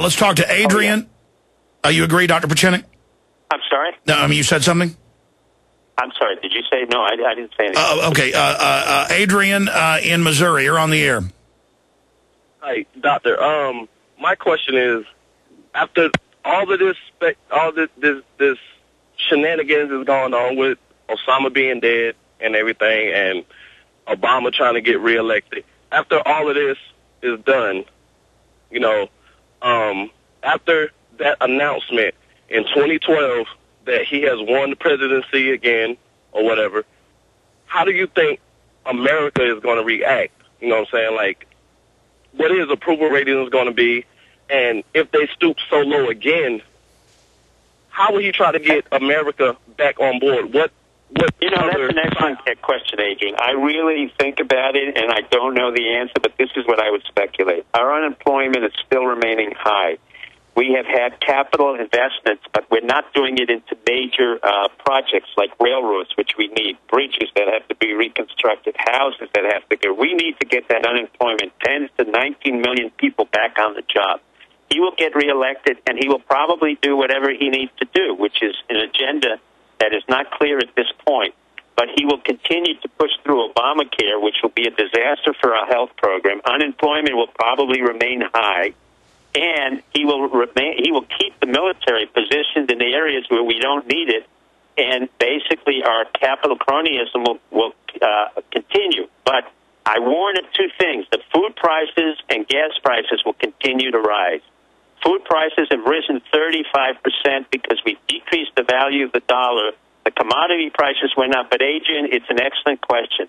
Let's talk to Adrian. Oh, yeah. You agree, Dr. Pieczenik? I'm sorry? No, I mean, you said something? I'm sorry. Did you say? No, I didn't say anything. Okay. Adrian in Missouri, you're on the air. Hi, Doctor. My question is, after all of this shenanigans is going on with Osama being dead and everything, and Obama trying to get reelected, after all of this is done, you know, after that announcement in 2012 that he has won the presidency again or whatever, how do you think America is going to react? You know what I'm saying? Like, what his approval rating is going to be, and if they stoop so low again, how will he try to get America back on board? What You know, that's an excellent question, Adrian. I really think about it, and I don't know the answer, but this is what I would speculate. Our unemployment is still remaining high. We have had capital investments, but we're not doing it into major projects like railroads, which we need, bridges that have to be reconstructed, houses that have to go. We need to get that unemployment, 10 to 19 million people back on the job. He will get reelected, and he will probably do whatever he needs to do, which is an agenda that is not clear at this point. But he will continue to push through Obamacare, which will be a disaster for our health program. Unemployment will probably remain high. And he will keep the military positioned in the areas where we don't need it, and basically our capital cronyism will continue. But I warn of two things: the food prices and gas prices will continue to rise. Food prices have risen 35% because we decreased the value of the dollar. The commodity prices went up. But Adrian, it's an excellent question.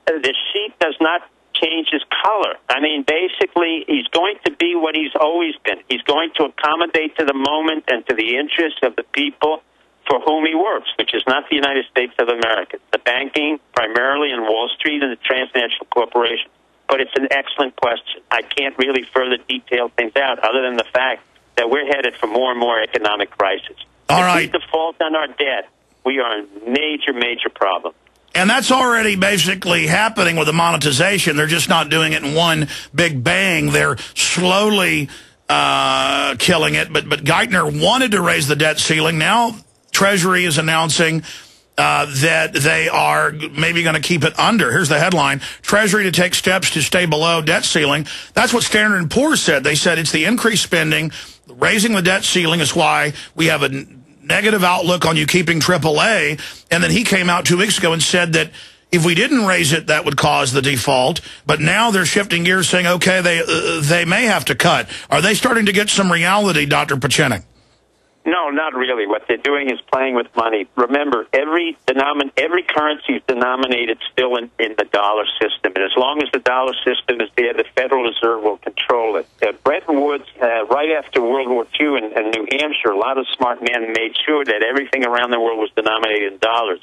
The sheep does not change his color. I mean, basically, he's going to be what he's always been. He's going to accommodate to the moment and to the interests of the people for whom he works, which is not the United States of America. The banking, primarily in Wall Street and the transnational corporations. But it's an excellent question. I can't really further detail things out other than the fact that we're headed for more and more economic crisis. All if right. we default on our debt, we are in major, major problem. And that's already basically happening with the monetization. They're just not doing it in one big bang. They're slowly killing it. But Geithner wanted to raise the debt ceiling. Now Treasury is announcing that they are maybe going to keep it under. Here's the headline: Treasury to take steps to stay below debt ceiling. That's what Standard & Poor's said. They said it's the increased spending. Raising the debt ceiling is why we have a negative outlook on you keeping AAA. And then he came out 2 weeks ago and said that if we didn't raise it, that would cause the default. But now they're shifting gears, saying, okay, they may have to cut. Are they starting to get some reality, Dr. Pieczenik? No, not really. What they're doing is playing with money. Remember, every currency is denominated still in the dollar system. And as long as the dollar system is there, the Federal Reserve will control it. At Bretton Woods, right after World War II in New Hampshire, a lot of smart men made sure that everything around the world was denominated in dollars.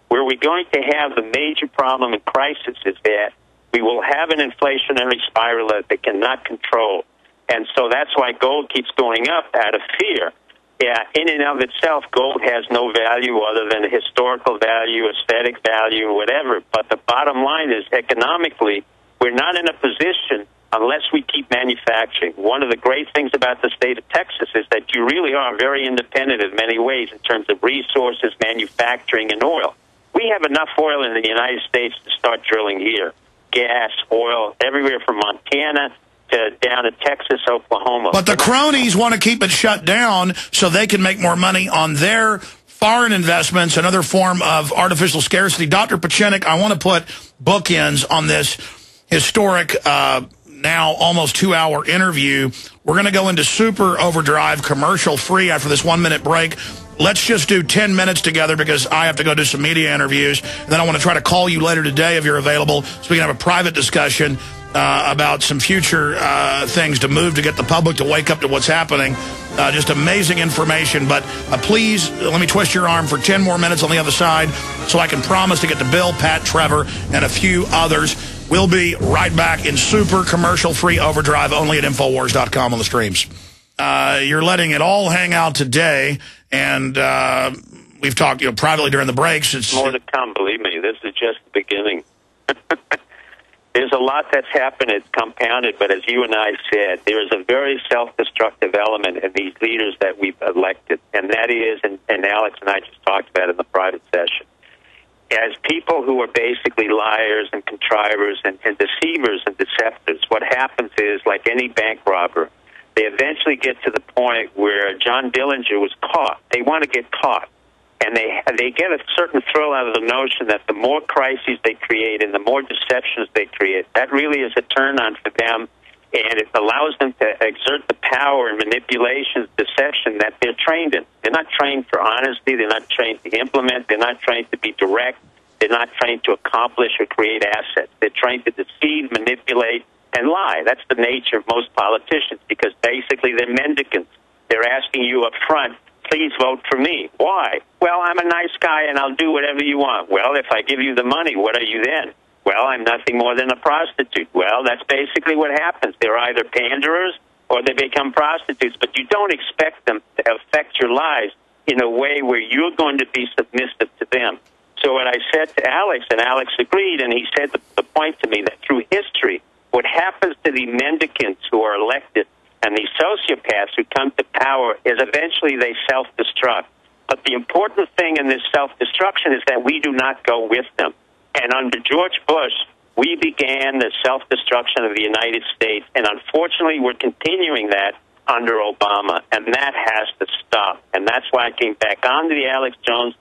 Where we're going to have the major problem and crisis is that we will have an inflationary spiral that they cannot control. And so that's why gold keeps going up out of fear. Yeah, in and of itself, gold has no value other than historical value, aesthetic value, whatever. But the bottom line is, economically, we're not in a position unless we keep manufacturing. One of the great things about the state of Texas is that you really are very independent in many ways in terms of resources, manufacturing, and oil. We have enough oil in the United States to start drilling here. Gas, oil, everywhere from Montana down to Texas, Oklahoma. But the cronies want to keep it shut down so they can make more money on their foreign investments, another form of artificial scarcity. Dr. Pieczenik, I want to put bookends on this historic, now almost 2-hour interview. We're going to go into super overdrive, commercial-free after this 1-minute break. Let's just do 10 minutes together because I have to go do some media interviews. And then I want to try to call you later today if you're available so we can have a private discussion about some future things to move to get the public to wake up to what's happening. Just amazing information. But please, let me twist your arm for 10 more minutes on the other side so I can promise to get to Bill, Pat, Trevor, and a few others. We'll be right back in super commercial-free overdrive only at Infowars.com on the streams. You're letting it all hang out today, and we've talked privately during the breaks. It's more to come, believe me. This is just the beginning. There's a lot that's happened. It's compounded, but as you and I said, there is a very self-destructive element in these leaders that we've elected, and that is, and Alex and I just talked about in the private session, as people who are basically liars and contrivers and deceivers and deceptors. What happens is, like any bank robber, they eventually get to the point where John Dillinger was caught. They want to get caught. And they get a certain thrill out of the notion that the more crises they create and the more deceptions they create, that really is a turn-on for them, and it allows them to exert the power and manipulation, deception that they're trained in. They're not trained for honesty. They're not trained to implement. They're not trained to be direct. They're not trained to accomplish or create assets. They're trained to deceive, manipulate, and lie. That's the nature of most politicians, because basically they're mendicants. They're asking you up front, please vote for me. Why? Well, I'm a nice guy and I'll do whatever you want. Well, if I give you the money, what are you then? Well, I'm nothing more than a prostitute. Well, that's basically what happens. They're either panderers or they become prostitutes, but you don't expect them to affect your lives in a way where you're going to be submissive to them. So what I said to Alex, and Alex agreed, and he said the point to me that through history, what happens to the mendicants who are elected and the sociopaths who come to power is eventually they self-destruct. But the important thing in this self-destruction is that we do not go with them. And under George Bush, we began the self-destruction of the United States, and unfortunately we're continuing that under Obama, and that has to stop. And that's why I came back onto the Alex Jones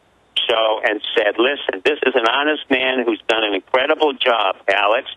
show and said, listen, this is an honest man who's done an incredible job, Alex,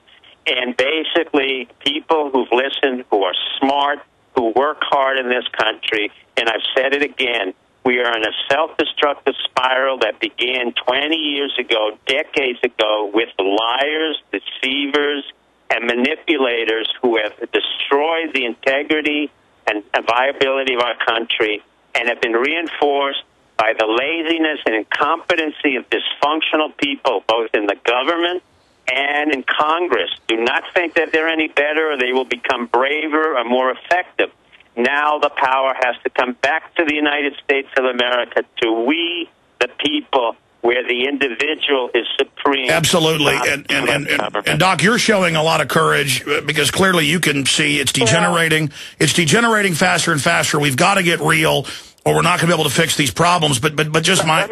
and basically people who've listened, who are smart, who work hard in this country, and I've said it again, we are in a self-destructive spiral that began 20 years ago, decades ago, with liars, deceivers, and manipulators who have destroyed the integrity and viability of our country and have been reinforced by the laziness and incompetency of dysfunctional people, both in the government and in Congress. Do not think that they're any better or they will become braver or more effective. Now the power has to come back to the United States of America, to we, the people, where the individual is supreme. Absolutely. And Doc, you're showing a lot of courage because clearly you can see it's degenerating. It's degenerating faster and faster. We've got to get real or we're not going to be able to fix these problems. But just my...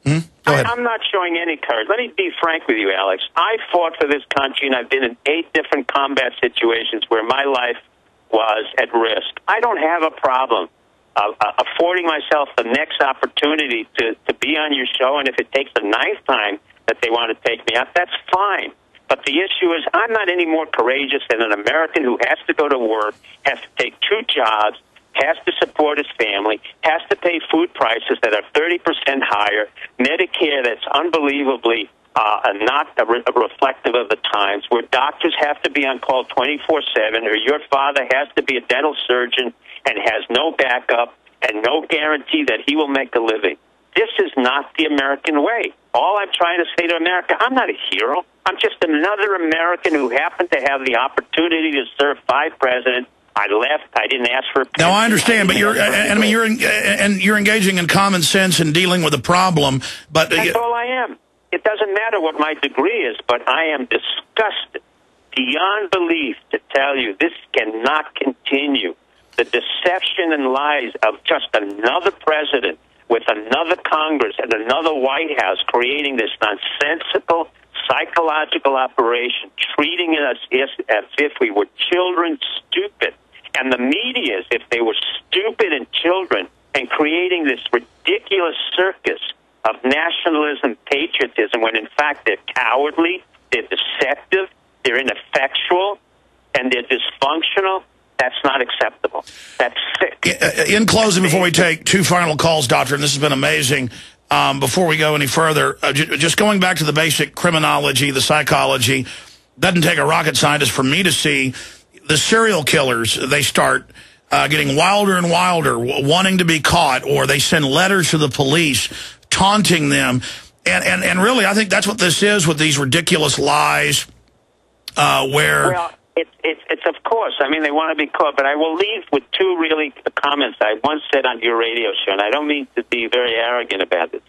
Go ahead. I'm not showing any courage. Let me be frank with you, Alex. I fought for this country, and I've been in 8 different combat situations where my life was at risk. I don't have a problem affording myself the next opportunity to be on your show, and if it takes the 9th time that they want to take me up, that's fine. But the issue is I'm not any more courageous than an American who has to go to work, has to take 2 jobs, has to support his family, has to pay food prices that are 30% higher, Medicare that's unbelievably not reflective of the times, where doctors have to be on call 24/7, or your father has to be a dental surgeon and has no backup and no guarantee that he will make a living. This is not the American way. All I'm trying to say to America, I'm not a hero. I'm just another American who happened to have the opportunity to serve 5 presidents. I left. I didn't ask for a pension. No, I understand, but you're engaging in common sense and dealing with a problem. But that's all I am. It doesn't matter what my degree is, but I am disgusted beyond belief to tell you this cannot continue. The deception and lies of just another president with another Congress and another White House creating this nonsensical psychological operation, treating us as if we were children, stupid. And the media as if they were stupid and children, and creating this ridiculous circus of nationalism, patriotism, when in fact they're cowardly, they're deceptive, they're ineffectual, and they're dysfunctional. That's not acceptable. That's sick. In closing, before we take 2 final calls, Doctor, and this has been amazing, before we go any further, just going back to the basic criminology, the psychology, doesn't take a rocket scientist for me to see the serial killers. They start getting wilder and wilder, wanting to be caught, or they send letters to the police taunting them. And really, I think that's what this is with these ridiculous lies where... Well, it's of course. I mean, they want to be caught, but I will leave with 2 really comments I once said on your radio show, and I don't mean to be very arrogant about this.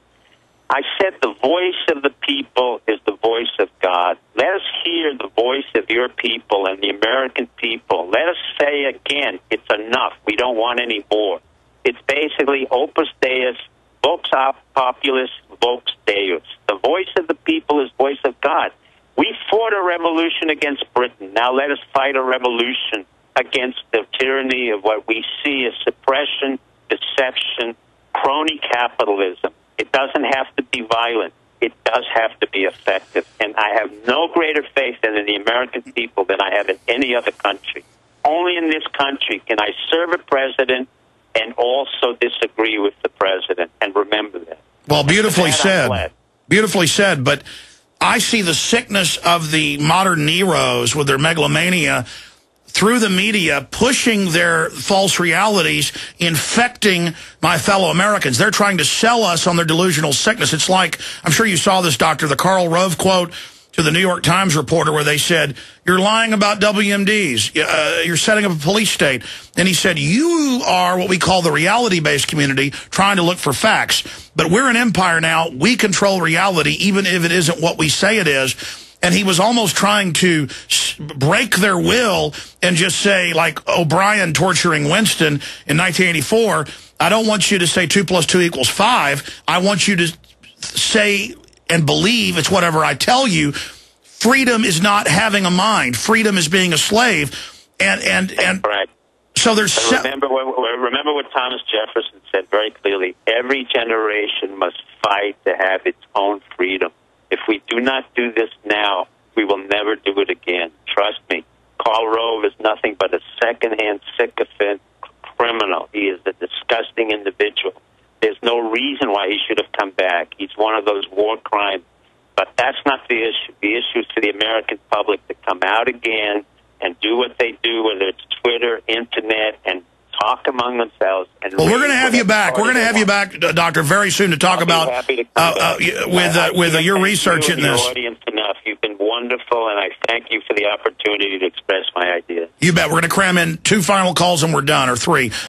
I said the voice of the people is the voice of God. Let us hear the voice of your people and the American people. Let us say again, it's enough. We don't want any more. It's basically opus deus, vox populus, vox deus. The voice of the people is voice of God. We fought a revolution against Britain. Now let us fight a revolution against the tyranny of what we see as suppression, deception, crony capitalism. It doesn't have to be violent. It does have to be effective. And I have no greater faith in the American people than I have in any other country. Only in this country can I serve a president and also disagree with the president. And remember that. Well, beautifully said. Beautifully said. But I see the sickness of the modern Neros with their megalomania through the media, pushing their false realities, infecting my fellow Americans. They're trying to sell us on their delusional sickness. It's like, I'm sure you saw this, Doctor, the Karl Rove quote to the New York Times reporter where they said, you're lying about WMDs. You're setting up a police state. And he said, you are what we call the reality-based community trying to look for facts. But we're an empire now. We control reality, even if it isn't what we say it is. And he was almost trying to break their will and just say, like O'Brien torturing Winston in 1984, I don't want you to say 2 + 2 = 5. I want you to say and believe it's whatever I tell you. Freedom is not having a mind. Freedom is being a slave. And right. So there's... Remember what Thomas Jefferson said very clearly. Every generation must fight to have its own freedom. If we do not do this now, we will never do it again. Trust me. Karl Rove is nothing but a second-hand sycophant criminal. He is a disgusting individual. There's no reason why he should have come back. He's one of those war crimes. But that's not the issue. The issue is for the American public to come out again and do what they do, whether it's Twitter, Internet, and talk among themselves. And well, we're going to have you back. We're going to have you back, Doctor, very soon to talk about with your research in this. Audience enough. You've been wonderful, and I thank you for the opportunity to express my ideas. You bet. We're going to cram in 2 final calls and we're done, or 3.